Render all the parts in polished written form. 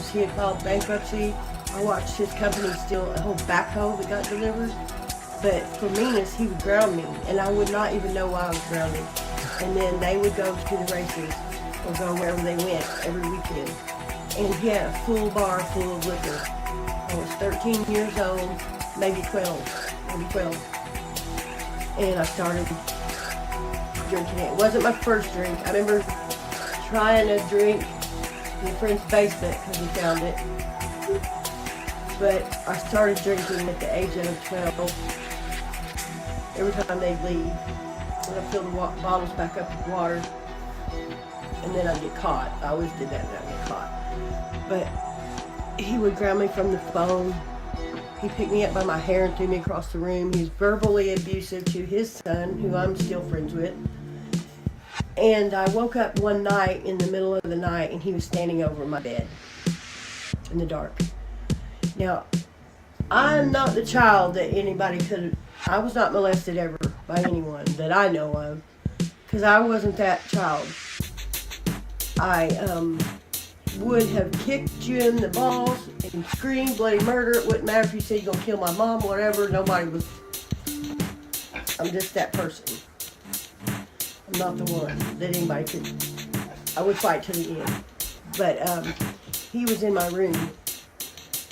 news he had filed bankruptcy. I watched his company steal a whole backhoe that got delivered. But for meanness, he would ground me, and I would not even know why I was grounded. And then they would go to the races or go wherever they went every weekend. And he had a full bar full of liquor. I was 13 years old, maybe 12. And I started drinking it. It wasn't my first drink. I remember trying a drink in a friend's basement because we found it. But I started drinking at the age of 12. Every time they'd leave, and I'd fill the bottles back up with water, and then I'd get caught. I always did that, and I'd get caught. But he would ground me from the phone. He picked me up by my hair and threw me across the room. He was verbally abusive to his son, who I'm still friends with. And I woke up one night in the middle of the night, and he was standing over my bed in the dark. Now, I'm not the child that anybody could. I was not molested ever by anyone that I know of, because I wasn't that child. I would have kicked you in the balls and screamed bloody murder. It wouldn't matter if you said you're gonna kill my mom, whatever. Nobody was. I'm just that person. I'm not the one that anybody could. I would fight to the end. But he was in my room.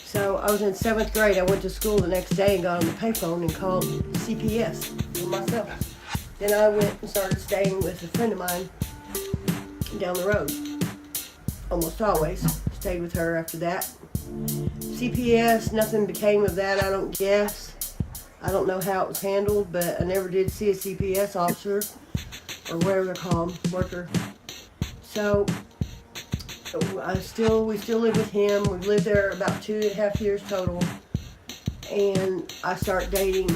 So I was in 7th grade. I went to school the next day and got on the payphone and called CPS for myself. Then I went and started staying with a friend of mine down the road. Almost always stayed with her after that. CPS, nothing became of that, I don't guess. I don't know how it was handled, but I never did see a CPS officer or whatever they're called, worker. So we still live with him. We've lived there about 2.5 years total. And I start dating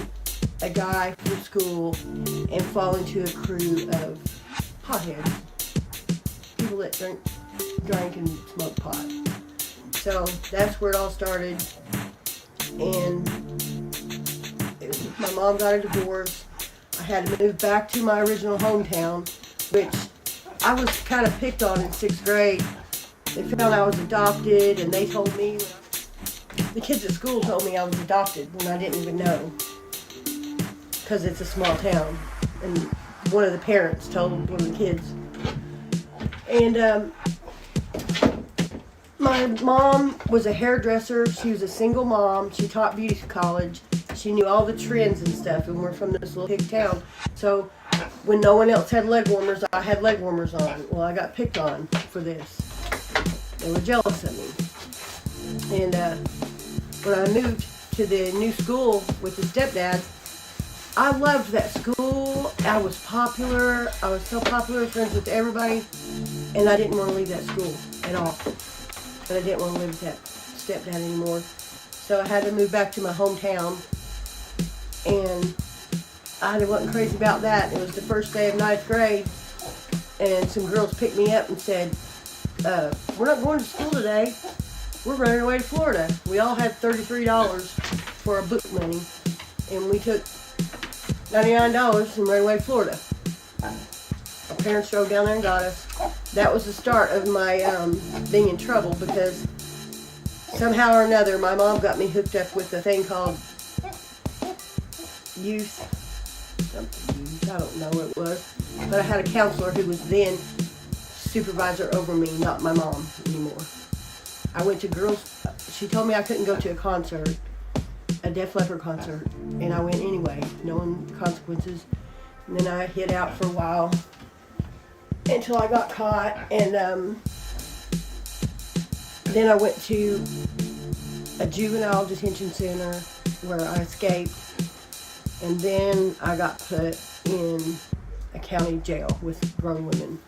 a guy from school and fall into a crew of potheads. People that drank and smoked pot. So that's where it all started. And my mom got a divorce. I had to move back to my original hometown, which I was kind of picked on in 6th grade. They found I was adopted, and they told me, the kids at school told me I was adopted when I didn't even know, because it's a small town, and one of the parents told one of the kids. And my mom was a hairdresser. She was a single mom. She taught beauty college. She knew all the trends and stuff, and we're from this little pig town. So when no one else had leg warmers, I had leg warmers on. Well, I got picked on for this. They were jealous of me. And when I moved to the new school with the stepdad, I loved that school. I was popular. I was so popular, friends with everybody. And I didn't want to leave that school at all. But I didn't want to live with that stepdad anymore. So I had to move back to my hometown. And I wasn't crazy about that. It was the first day of 9th grade. And some girls picked me up and said, we're not going to school today. We're running away to Florida. We all had $33 for our book money. And we took $99 and ran away to Florida. Our parents drove down there and got us. That was the start of my being in trouble, because somehow or another my mom got me hooked up with a thing called youth. I don't know what it was. But I had a counselor who was then supervisor over me, not my mom anymore. I went to girls. She told me I couldn't go to a concert, a Def Leppard concert, and I went anyway, knowing the consequences. And then I hid out for a while until I got caught, and then I went to a juvenile detention center where I escaped, and then I got put in a county jail with grown women.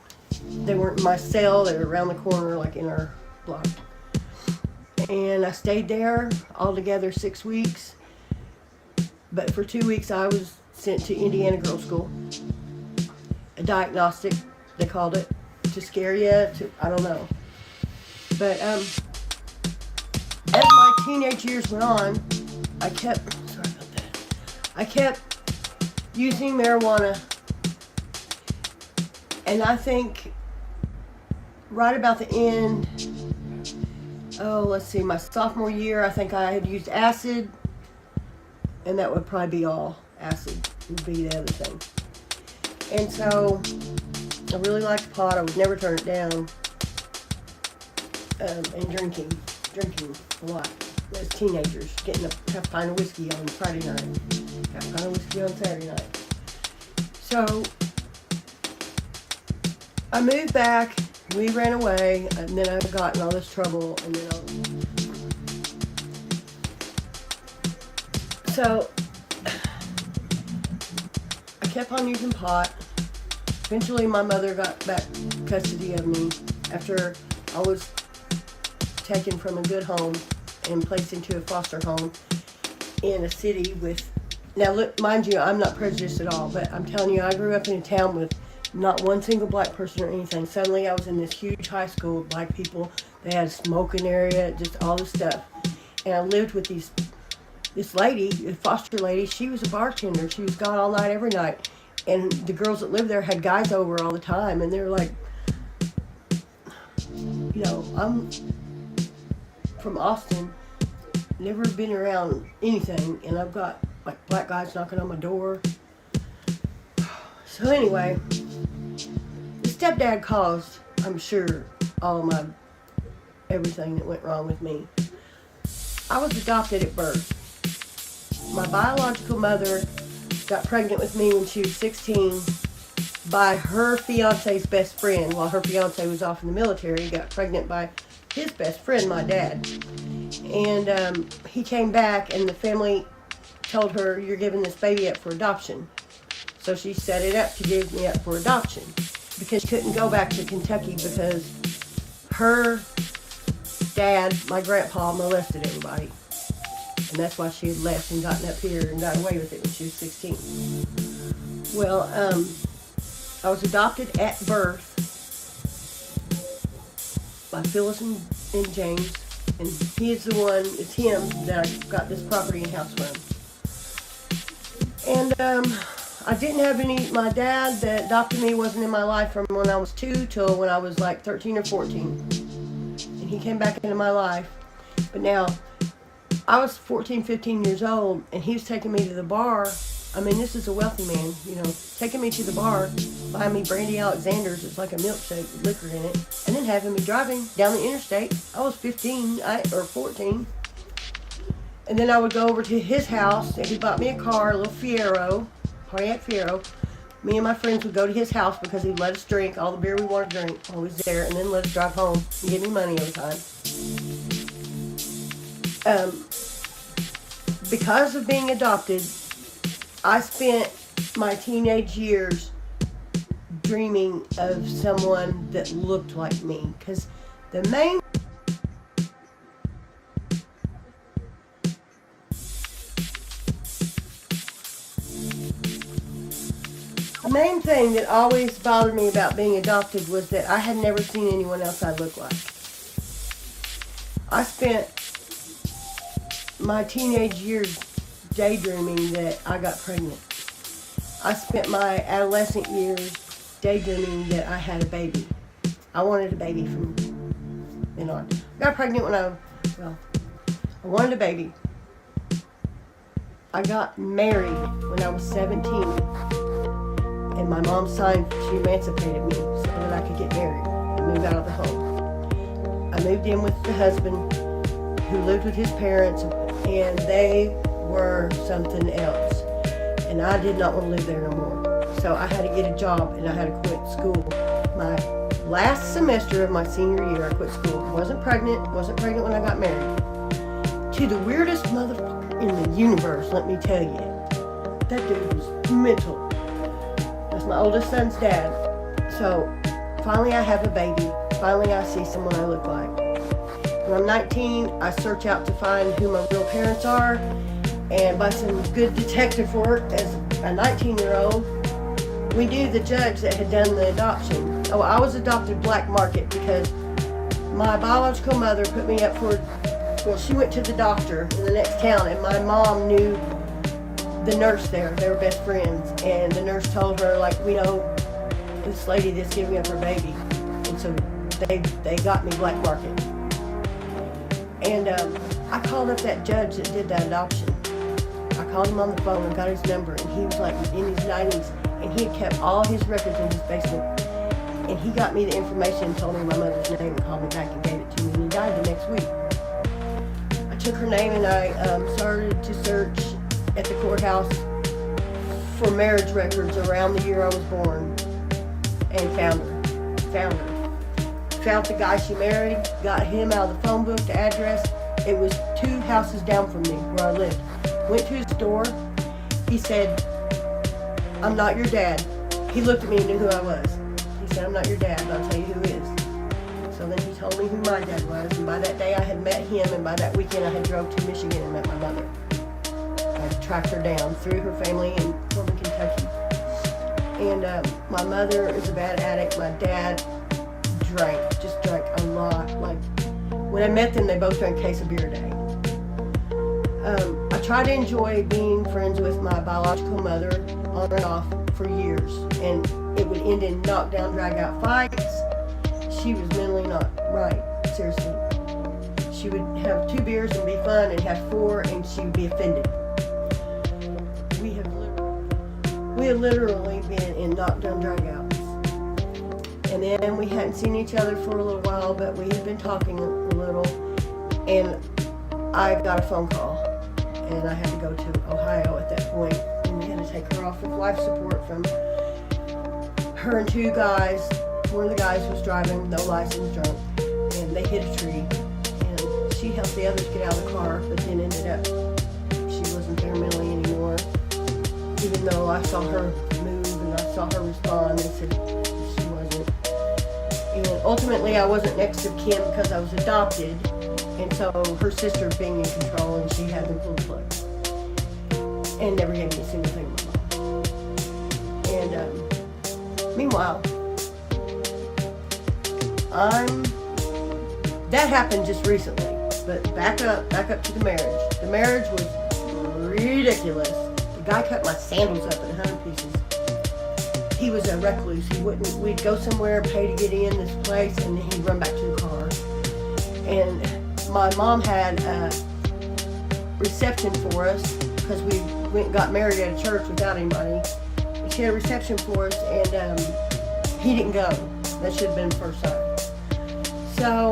They weren't in my cell, they were around the corner, like in our block. And I stayed there altogether 6 weeks. But for 2 weeks I was sent to Indiana Girls School. A diagnostic, they called it, to scare you, I don't know. But as my teenage years went on, I kept using marijuana. And I think right about the end let's see, my sophomore year, I think I had used acid, and that would probably be all. Acid would be the other thing. And so I really liked pot. I would never turn it down. And drinking a lot. As teenagers, getting a half pint of whiskey on Friday night, half pint of whiskey on Saturday night. So I moved back. We ran away, and then I got in all this trouble, and then so I kept on using pot. Eventually, my mother got back custody of me after I was taken from a good home and placed into a foster home in a city with, now look, mind you, I'm not prejudiced at all, but I'm telling you, I grew up in a town with not one single black person or anything. Suddenly I was in this huge high school with black people. They had a smoking area, just all this stuff. And I lived with this lady, a foster lady. She was a bartender. She was gone all night, every night. And the girls that lived there had guys over all the time. And they were like, you know, I'm from Austin, never been around anything, and I've got like black guys knocking on my door. So anyway, the stepdad caused, I'm sure, all my everything that went wrong with me. I was adopted at birth. My biological mother got pregnant with me when she was 16 by her fiance's best friend. While her fiance was off in the military, got pregnant by his best friend, my dad. And he came back, and the family told her, you're giving this baby up for adoption. So she set it up to give me up for adoption because she couldn't go back to Kentucky because her dad, my grandpa, molested everybody. And that's why she had left and gotten up here and got away with it when she was 16. Well, I was adopted at birth by Phyllis and James, and it's him that I got this property and house from. And I didn't have my dad that adopted me wasn't in my life from when I was 2 till when I was like 13 or 14. And he came back into my life. But now, I was 14, 15 years old, and he was taking me to the bar. I mean, this is a wealthy man, you know, taking me to the bar, buying me Brandy Alexander's, it's like a milkshake with liquor in it, and then having me driving down the interstate. I was 15 or 14. And then I would go over to his house, and he bought me a car, a little Fiero, Pontiac Fiero. Me and my friends would go to his house because he'd let us drink all the beer we wanted to drink while we was there, and then let us drive home and give me money every time. Because of being adopted, I spent my teenage years dreaming of someone that looked like me. Because the main thing that always bothered me about being adopted was that I had never seen anyone else I looked like. I spent my teenage years daydreaming that I got pregnant. I spent my adolescent years daydreaming that I had a baby. I wanted a baby from then on. I got pregnant when I wanted a baby. I got married when I was 17, and my mom signed, she emancipated me so that I could get married and move out of the home. I moved in with the husband who lived with his parents, and they were something else. And I did not want to live there no more. So I had to get a job, and I had to quit school. My last semester of my senior year, I quit school. Wasn't pregnant when I got married. To the weirdest motherfucker in the universe, let me tell you. That dude was mental. That's my oldest son's dad. So finally I have a baby. Finally I see someone I look like. When I'm 19, I search out to find who my real parents are, and by some good detective work as a 19-year-old, we knew the judge that had done the adoption. Oh, I was adopted black market because my biological mother put me up for, she went to the doctor in the next town, and my mom knew the nurse there. They were best friends, and the nurse told her, like, we know this lady that's giving up her baby. And so they got me black market. And I called up that judge that did that adoption. I called him on the phone and got his number, and he was like in his 90s, and he had kept all his records in his basement. And he got me the information and told me my mother's name and called me back and gave it to me, and he died the next week. I took her name and I started to search at the courthouse for marriage records around the year I was born, and found her. Found the guy she married, got him out of the phone book, the address. It was 2 houses down from me where I lived. Went to his door. He said, "I'm not your dad." He looked at me and knew who I was. He said, "I'm not your dad, but I'll tell you who is." So then he told me who my dad was, and by that day I had met him, and by that weekend I had drove to Michigan and met my mother. I tracked her down through her family in Northern Kentucky. And my mother is a bad addict. My dad just drank a lot. Like, when I met them, they both drank a case of beer a day. I tried to enjoy being friends with my biological mother on and off for years, and it would end in knockdown, drag-out fights. She was mentally not right, seriously. She would have 2 beers and be fun, and have 4, and she would be offended. We have literally been in knockdown, drag-outs. And then we hadn't seen each other for a little while, but we had been talking a little, and I got a phone call, and I had to go to Ohio at that point, and we had to take her off of life support from her and 2 guys. One of the guys was driving, no license, drunk, and they hit a tree, and she helped the others get out of the car, but then ended up, she wasn't there mentally anymore, even though I saw her move and I saw her respond. They said she wasn't. And ultimately I wasn't next of kin because I was adopted, and so her sister was being in control, and she had them pull the plug and never gave me a single thing of my mom. And meanwhile, that happened just recently, but back up to the marriage. The marriage was ridiculous. The guy cut my sandals up in 100 pieces. He was a recluse. We'd go somewhere, pay to get in this place, and then he'd run back to the car. And my mom had a reception for us, because we went and got married at a church without anybody. She had a reception for us, and he didn't go. That should have been the first time. So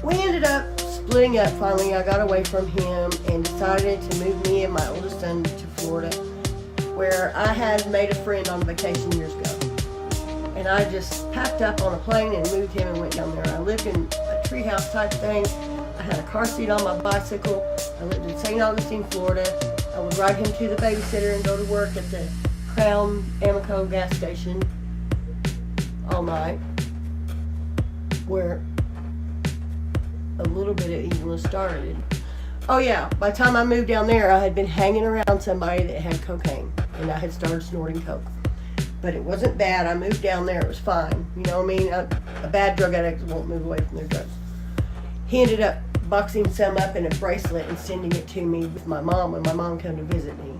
we ended up splitting up finally. I got away from him and decided to move me and my oldest son to Florida, where I had made a friend on vacation years ago. And I just packed up on a plane and moved him and went down there. I lived in a treehouse type thing. I had a car seat on my bicycle. I lived in St. Augustine, Florida. I would ride him to the babysitter and go to work at the Crown Amoco gas station all night, where a little bit of evilness started. Oh yeah, by the time I moved down there, I had been hanging around somebody that had cocaine, and I had started snorting coke. But it wasn't bad. I moved down there, it was fine. You know what I mean? A bad drug addict won't move away from their drugs. He ended up boxing some up in a bracelet and sending it to me with my mom when my mom came to visit me.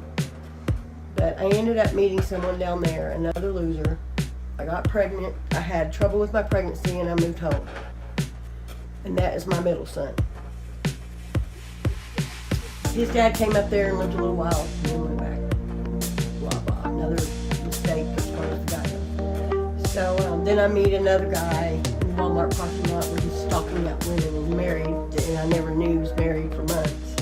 But I ended up meeting someone down there, another loser. I got pregnant. I had trouble with my pregnancy, and I moved home. And that is my middle son. His dad came up there and lived a little while, and then went back. Blah, blah. Another mistake as far as the guy goes. So then I meet another guy in the Walmart parking lot where he's stalking out women and married, and I never knew he was married for months.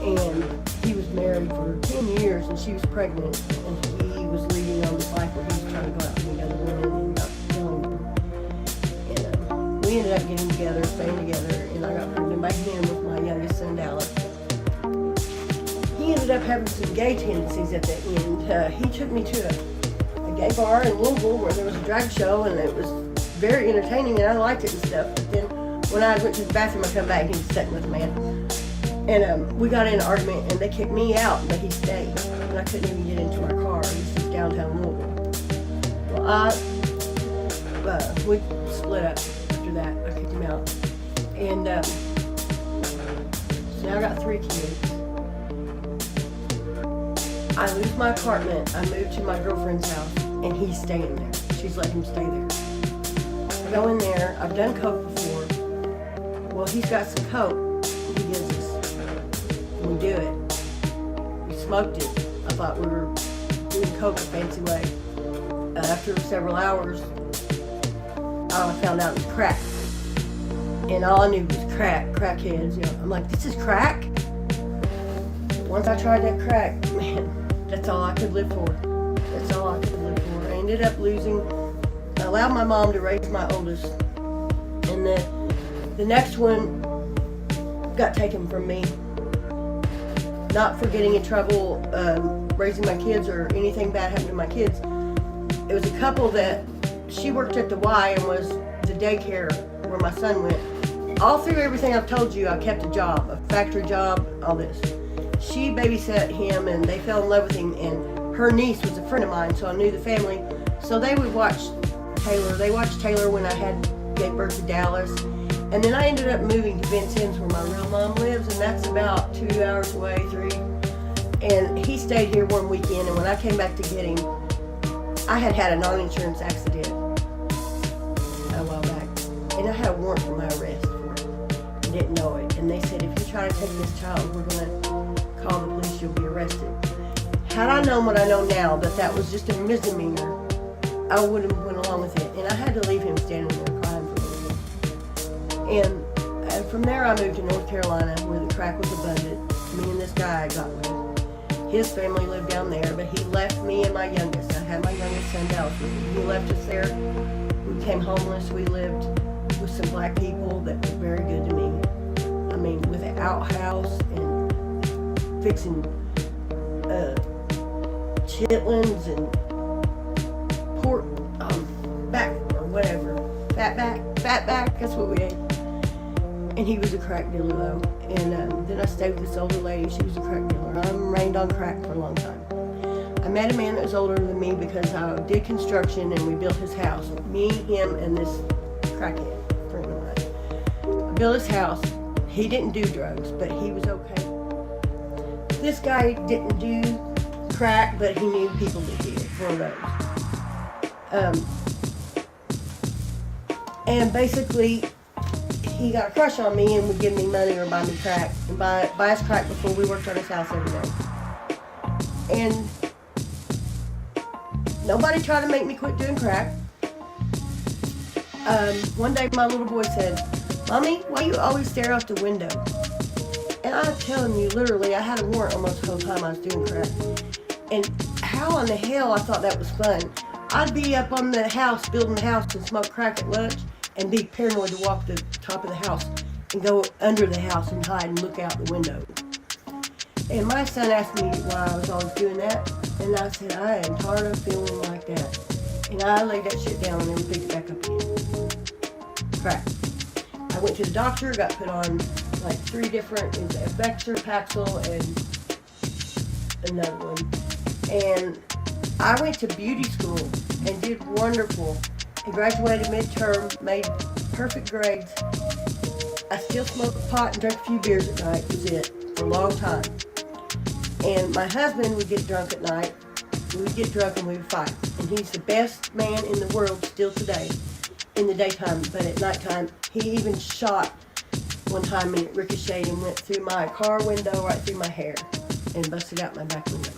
And he was married for 10 years, and she was pregnant, and he was leading on this life where he was trying to go out and meet other women and not killing them. And we ended up getting together, staying together, and I got pregnant by him with my youngest son, Dallas. He ended up having some gay tendencies at the end. He took me to a gay bar in Louisville where there was a drag show, and it was very entertaining, and I liked it and stuff. But then when I went to the bathroom, I come back, and he was sitting with a man. And we got in an argument, and they kicked me out, but he stayed. And I couldn't even get into my car. This is downtown Louisville. Well, we split up after that. I kicked him out. And so now I got 3 kids. I lose my apartment. I move to my girlfriend's house, and he's staying there. She's letting him stay there. I go in there. I've done coke before. Well, he's got some coke he gives us. We do it. We smoked it. I thought we were doing coke a fancy way. After several hours, I found out it was crack. And all I knew was crackheads. You know, I'm like, this is crack? Once I tried that crack, man, that's all I could live for. That's all I could live for. I ended up losing. I allowed my mom to raise my oldest. And the next one got taken from me. Not for getting in trouble, raising my kids or anything bad happened to my kids. It was a couple that she worked at the Y and was the daycare where my son went. All through everything I've told you, I kept a job, a factory job, all this. She babysat him and they fell in love with him, and her niece was a friend of mine, so I knew the family. So they would watch Taylor. They watched Taylor when I gave birth to Dallas. And then I ended up moving to Vincennes where my real mom lives, and that's about 2 hours away, 3. And he stayed here one weekend, and when I came back to get him, I had a non-insurance accident a while back. And I had a warrant for my arrest for it. I didn't know it. And they said, if you try to take this child, we're going to call the police, you'll be arrested. Had I known what I know now, that was just a misdemeanor, I would have went along with it. And I had to leave him standing there crying for me. And from there I moved to North Carolina where the crack was abundant. Me and this guy I got with. His family lived down there, but he left me and my youngest. I had my youngest son Dallas with me. He left us there. We became homeless. We lived with some black people that were very good to me. I mean, with an outhouse and fixing chitlins and pork back or whatever. Fat back, that's what we ate. And he was a crack dealer though. And then I stayed with this older lady. She was a crack dealer. I rained on crack for a long time. I met a man that was older than me because I did construction and we built his house. Me, him, and this crackhead friend of mine. I built his house. He didn't do drugs, but he was okay. This guy didn't do crack, but he knew people that did. One of those. And basically, he got a crush on me and would give me money or buy me crack and buy us crack before we worked on his house every day. And nobody tried to make me quit doing crack. One day my little boy said, "Mommy, why you always stare out the window?" And I'm telling you, literally, I had a warrant almost the whole time I was doing crack. And how in the hell I thought that was fun. I'd be up on the house, building the house, and smoke crack at lunch, and be paranoid to walk the top of the house and go under the house and hide and look out the window. And my son asked me why I was always doing that, and I said, I am tired of feeling like that. And I laid that shit down and then picked it back up again. Crack. I went to the doctor, got put on like 3 different, it was Vexor, Paxil, and another one. And I went to beauty school and did wonderful. I graduated midterm, made perfect grades. I still smoked pot and drank a few beers at night, was it, for a long time. And my husband would get drunk at night. We would get drunk and we would fight. And he's the best man in the world still today, in the daytime. But at nighttime, he even shot one time and it ricocheted and went through my car window, right through my hair, and busted out my back window.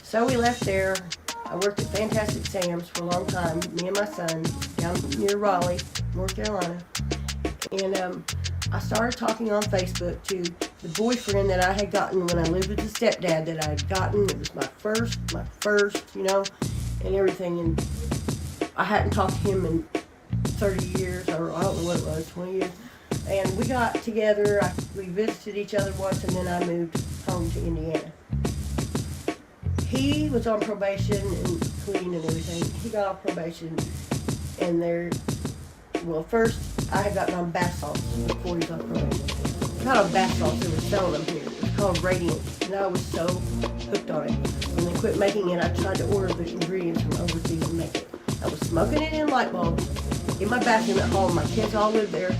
So we left there. I worked at Fantastic Sam's for a long time, me and my son, down near Raleigh, North Carolina. And I started talking on Facebook to the boyfriend that I had gotten when I lived with the stepdad that I had gotten. It was my first, you know, and everything. And I hadn't talked to him in 30 years, or I don't know what it was, 20 years. And we got together, we visited each other once, and then I moved home to Indiana. He was on probation and clean and everything. He got off probation, and first I had gotten on bath salts before he got probation. Not on bath salts, they were selling them here. It was called Radiant, and I was so hooked on it. When they quit making it, I tried to order the ingredients from overseas and make it. I was smoking it in light bulbs in my bathroom at home. My kids all lived there.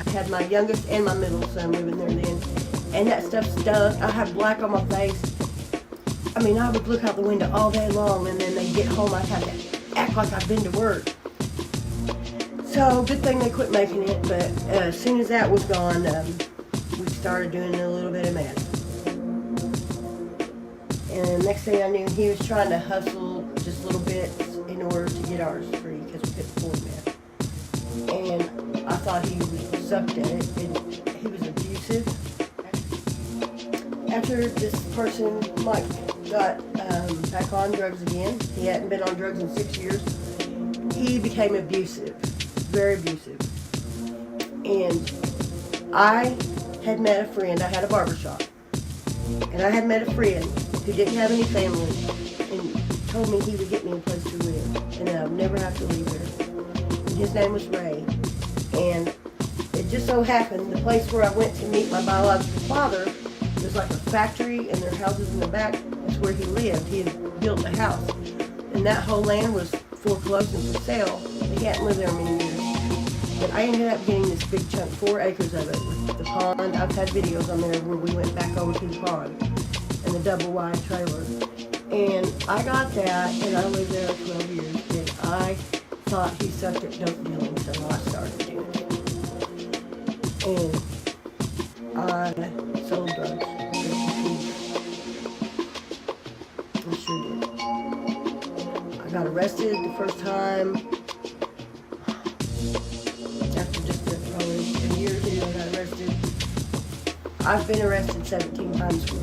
I had my youngest and my middle son living there then, and that stuff stunk. I had black on my face. I mean, I would look out the window all day long, and then they'd get home, I'd have to act like I'd been to work. So So, good thing they quit making it, but as soon as that was gone, we started doing a little bit of meth. And next thing I knew, he was trying to hustle just little bits in order to get ours free because we couldn't afford meth. And I thought he sucked at it, and he was abusive. After this person, Mike, got back on drugs again, he hadn't been on drugs in 6 years, he became abusive, very abusive. And I had met a friend, I had a barbershop, and I had met a friend who didn't have any family and told me he would get me a place to live and I would never have to leave there. And his name was Ray. And it just so happened the place where I went to meet my biological father was like a factory, and their houses in the back is where he lived. He had built a house, and that whole land was foreclosed and for sale. He hadn't lived there many years. But I ended up getting this big chunk, 4 acres of it, with the pond. I've had videos on there where we went back over to the pond and the double wide trailer. And I got that, and I lived there 12 years, and I thought he sucked at dope dealing, so I started doing it. And I sold drugs. I sure did. I got arrested the first time. After just probably a year or two, I got arrested. I've been arrested 17 times for it.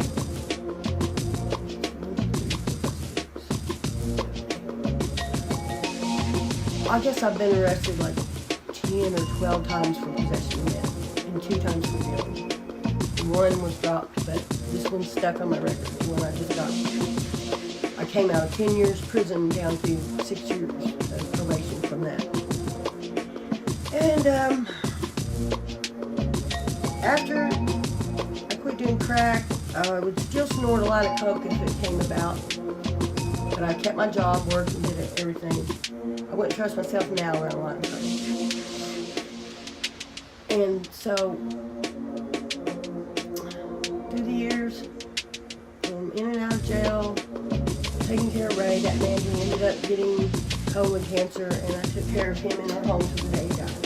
I guess I've been arrested like 10 or 12 times for possession of meth, and 2 times for dealing. One was dropped, but this one's stuck on my record, the one I just got. I came out of 10 years prison down to 6 years of probation from that. And after I quit doing crack, I would still snort a lot of coke if it came about. But I kept my job, worked, and did everything. I wouldn't trust myself now around a lot of coke. And so, through the years, in and out of jail, taking care of Ray, that man who ended up getting colon cancer, and I took care of him in our home till the day he died.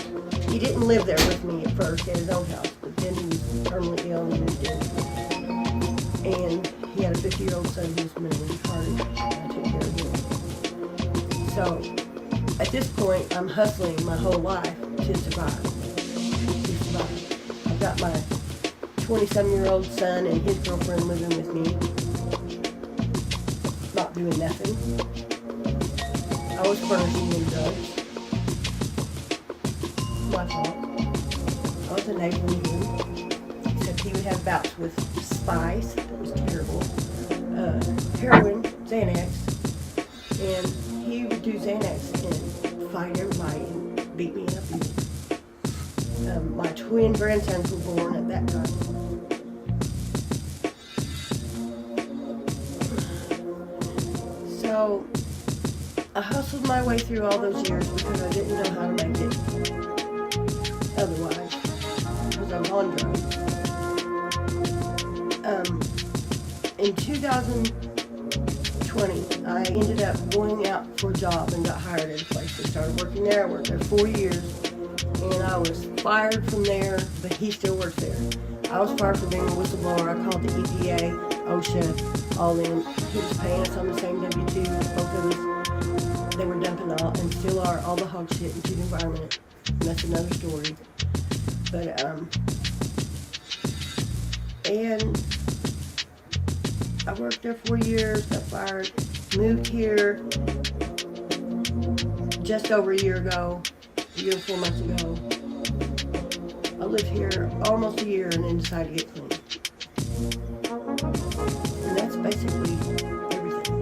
He didn't live there with me at first, he had his own house, but then he was terminally ill and moved in. And he had a 50-year-old son who was mentally retarded, and I took care of him. So, at this point, I'm hustling my whole life to survive. I've got my 20-some-year-old son and his girlfriend living with me, not doing nothing. I was furnishing them drugs. My fault. I was enabling him, except he would have bouts with spice, that was terrible, heroin, Xanax, and he would do Xanax and fight everybody and beat me up. My twin grandsons were born at that time. So, I hustled my way through all those years because I didn't know how to make it otherwise, because I was on drugs. In 2020, I ended up going out for a job and got hired at a place. I started working there. I worked there 4 years, and I was fired from there, but he still works there. I was fired for being a whistleblower. I called the EPA, OSHA, all in. He was paying us on the same W-2, both of us. They were dumping all, and still are, all the hog shit into the environment. And that's another story. But, and I worked there 4 years, got fired, moved here just over a year ago, a year and 4 months ago. I lived here almost a year and then decided to get clean. And that's basically everything.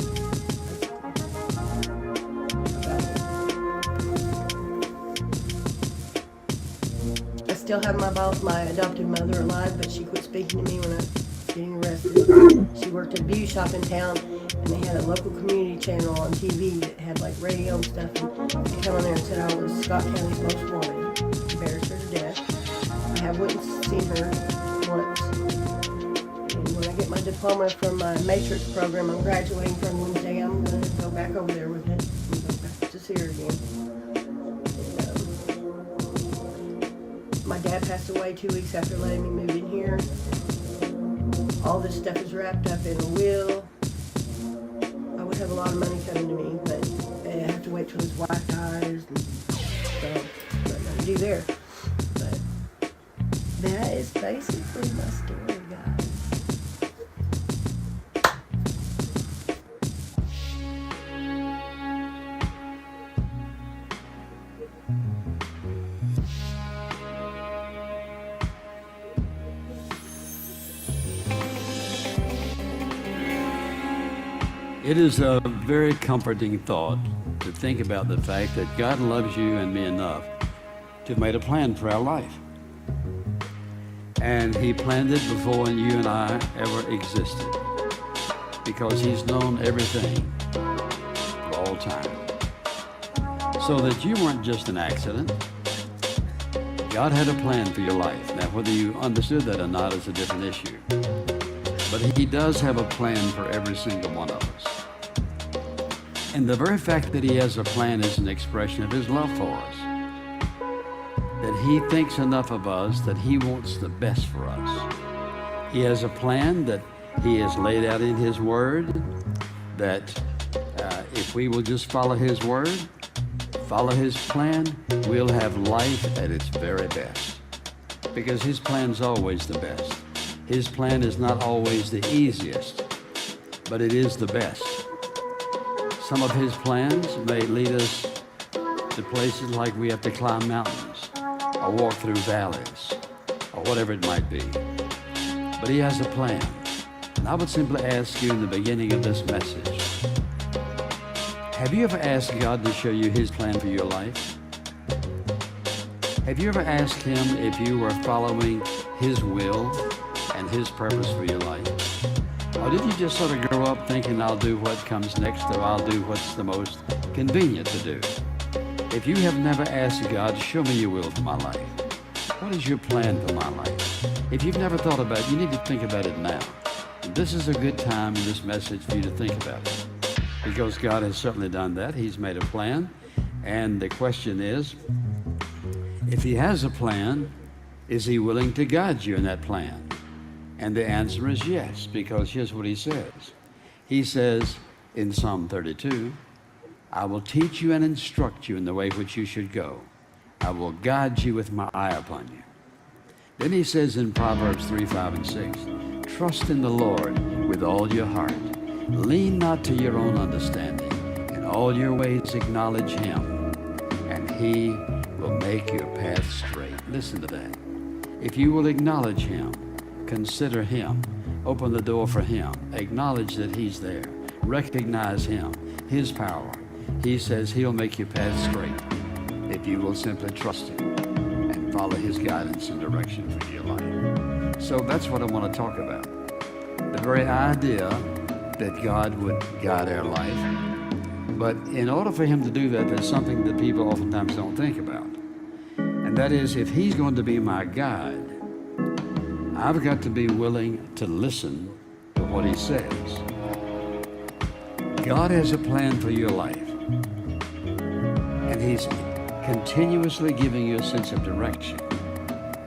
I still have my adopted mother alive, but she quit speaking to me when I was getting arrested. She worked at a beauty shop in town, and they had a local community channel on TV that had like radio and stuff. And they come on there and said I was Scott County's most wanted. Embarrassed her to death. I have went and seen her once. And when I get my diploma from my Matrix program, I'm graduating from Wednesday. I'm going to go back over there with it and go back to see her again. And, My dad passed away 2 weeks after letting me move in here. All this stuff is wrapped up in a will. I would have a lot of money coming to me, but I have to wait till his wife dies. And so, nothing I can do there. But that is basically my story, guys. It is a very comforting thought to think about the fact that God loves you and me enough to have made a plan for our life. And He planned it before you and I ever existed, because He's known everything for all time. So that you weren't just an accident. God had a plan for your life. Now, whether you understood that or not is a different issue. But He does have a plan for every single one of us. And the very fact that He has a plan is an expression of His love for us. That He thinks enough of us that He wants the best for us. He has a plan that He has laid out in His Word, that if we will just follow His Word, follow His plan, we'll have life at its very best. Because His plan's always the best. His plan is not always the easiest, but it is the best. Some of His plans may lead us to places like we have to climb mountains or walk through valleys or whatever it might be. But He has a plan. And I would simply ask you in the beginning of this message, have you ever asked God to show you His plan for your life? Have you ever asked Him if you were following His will and His purpose for your life? Or did you just sort of grow up thinking, I'll do what comes next, or I'll do what's the most convenient to do? If you have never asked God, show me your will for my life. What is your plan for my life? If you've never thought about it, you need to think about it now. And this is a good time in this message for you to think about it. Because God has certainly done that. He's made a plan. And the question is, if He has a plan, is He willing to guide you in that plan? And the answer is yes, because here's what He says. He says in Psalm 32, I will teach you and instruct you in the way which you should go. I will guide you with my eye upon you. Then He says in Proverbs 3, 5, and 6, trust in the Lord with all your heart. Lean not to your own understanding. In all your ways acknowledge Him, and He will make your path straight. Listen to that. If you will acknowledge Him, consider Him, open the door for Him, acknowledge that He's there, recognize Him, His power. He says He'll make your path straight if you will simply trust Him and follow His guidance and direction for your life. So that's what I want to talk about. The very idea that God would guide our life. But in order for Him to do that, there's something that people oftentimes don't think about. And that is, if He's going to be my guide, I've got to be willing to listen to what He says. God has a plan for your life. And He's continuously giving you a sense of direction.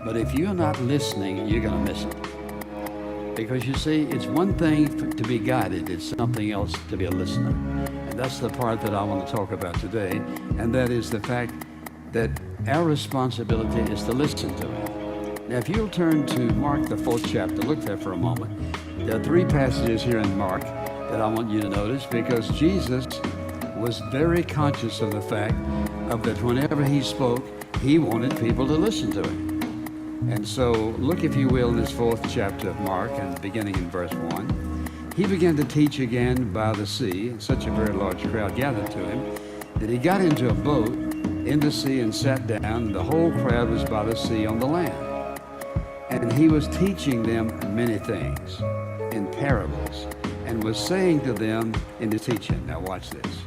But if you're not listening, you're going to miss it. Because you see, it's one thing to be guided, it's something else to be a listener. And that's the part that I want to talk about today. And that is the fact that our responsibility is to listen to Him. Now, if you'll turn to Mark, the 4th chapter, look there for a moment. There are 3 passages here in Mark that I want you to notice, because Jesus was very conscious of the fact that whenever He spoke, He wanted people to listen to Him. And so, look, if you will, in this 4th chapter of Mark, and beginning in verse 1. He began to teach again by the sea, and such a very large crowd gathered to Him, that He got into a boat in the sea and sat down, and the whole crowd was by the sea on the land. And He was teaching them many things in parables, and was saying to them in His teaching, now watch this,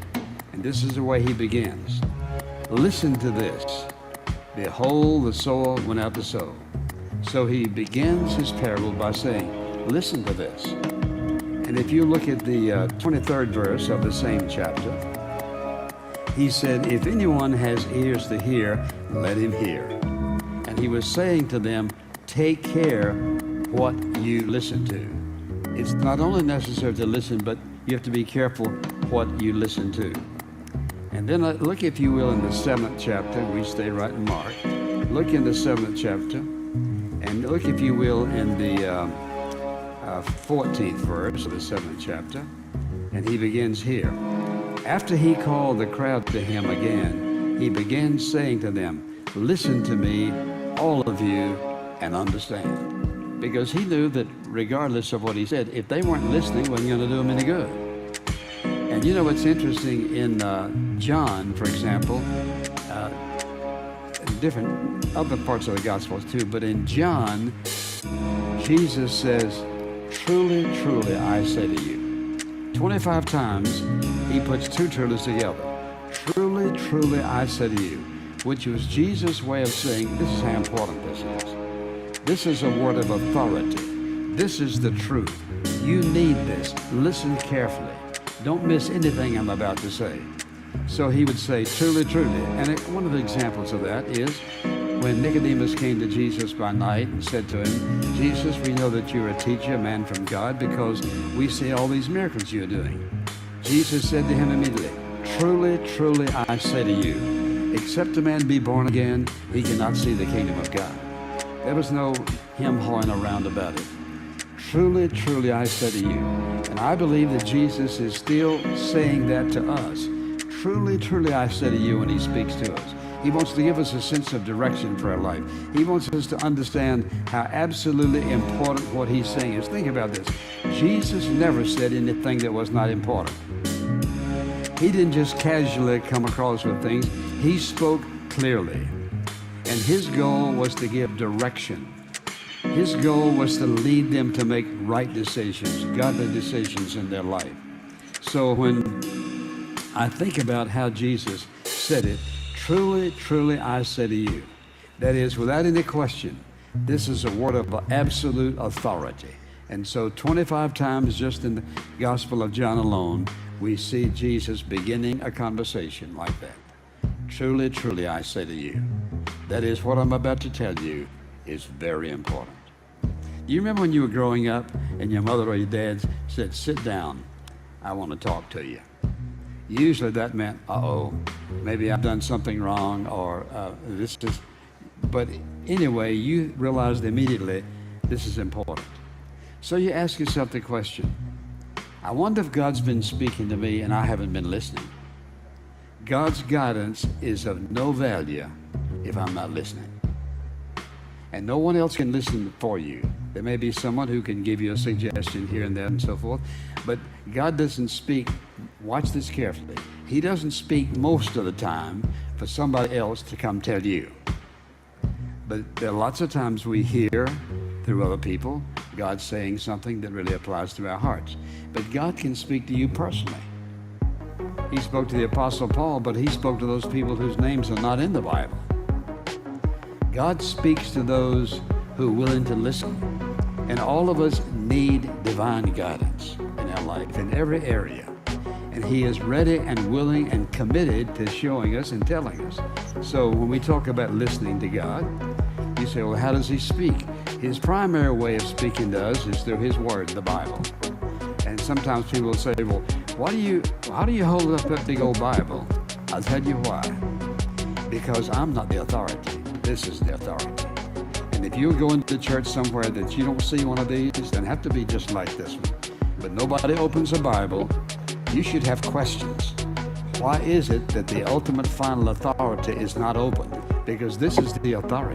and this is the way He begins. Listen to this. Behold, the sower went out to sow. So He begins His parable by saying, listen to this. And if you look at the 23rd verse of the same chapter, He said, if anyone has ears to hear, let him hear. And he was saying to them, take care what you listen to. It's not only necessary to listen, but you have to be careful what you listen to. And then look, if you will, in the 7th chapter. We stay right in Mark. Look in the 7th chapter. And look, if you will, in the 14th verse of the 7th chapter. And he begins here. After he called the crowd to him again, he began saying to them, listen to me, all of you, and understand. Because he knew that regardless of what he said, if they weren't listening, it wasn't going to do them any good. And you know what's interesting in John, for example, different other parts of the Gospels too, but in John, Jesus says, truly, truly, I say to you. 25 times, he puts two truths together. Truly, truly, I say to you, which was Jesus' way of saying, this is how important this is. This is a word of authority. This is the truth. You need this. Listen carefully. Don't miss anything I'm about to say. So he would say, truly, truly. And one of the examples of that is when Nicodemus came to Jesus by night and said to him, Jesus, we know that you're a teacher, a man from God, because we see all these miracles you're doing. Jesus said to him immediately, truly, truly, I say to you, except a man be born again, he cannot see the kingdom of God. There was no hem-hawing around about it. Truly, truly, I say to you. And I believe that Jesus is still saying that to us. Truly, truly, I say to you when he speaks to us. He wants to give us a sense of direction for our life. He wants us to understand how absolutely important what he's saying is. Think about this. Jesus never said anything that was not important. He didn't just casually come across with things. He spoke clearly. And his goal was to give direction. His goal was to lead them to make right decisions, godly decisions in their life. So when I think about how Jesus said it, truly, truly, I say to you, that is, without any question, this is a word of absolute authority. And so 25 times just in the Gospel of John alone, we see Jesus beginning a conversation like that. Truly, truly, I say to you, that is, what I'm about to tell you is very important. You remember when you were growing up and your mother or your dad said, sit down, I want to talk to you. Usually that meant, maybe I've done something wrong, or this is, but anyway, you realized immediately this is important. So you ask yourself the question, I wonder if God's been speaking to me and I haven't been listening. God's guidance is of no value if I'm not listening. And no one else can listen for you. There may be someone who can give you a suggestion here and there and so forth, but God doesn't speak, watch this carefully, he doesn't speak most of the time for somebody else to come tell you. But there are lots of times we hear through other people, God saying something that really applies to our hearts. But God can speak to you personally. He spoke to the Apostle Paul, but he spoke to those people whose names are not in the Bible. God speaks to those who are willing to listen. And all of us need divine guidance in our life, in every area. And he is ready and willing and committed to showing us and telling us. So when we talk about listening to God, you say, well, how does he speak? His primary way of speaking to us is through his word, the Bible. And sometimes people will say, well, how do you hold up that big old Bible? I'll tell you why. Because I'm not the authority. This is the authority. And if you're going to church somewhere that you don't see one of these, then have to be just like this one. But nobody opens a Bible. You should have questions. Why is it that the ultimate final authority is not open? Because this is the authority.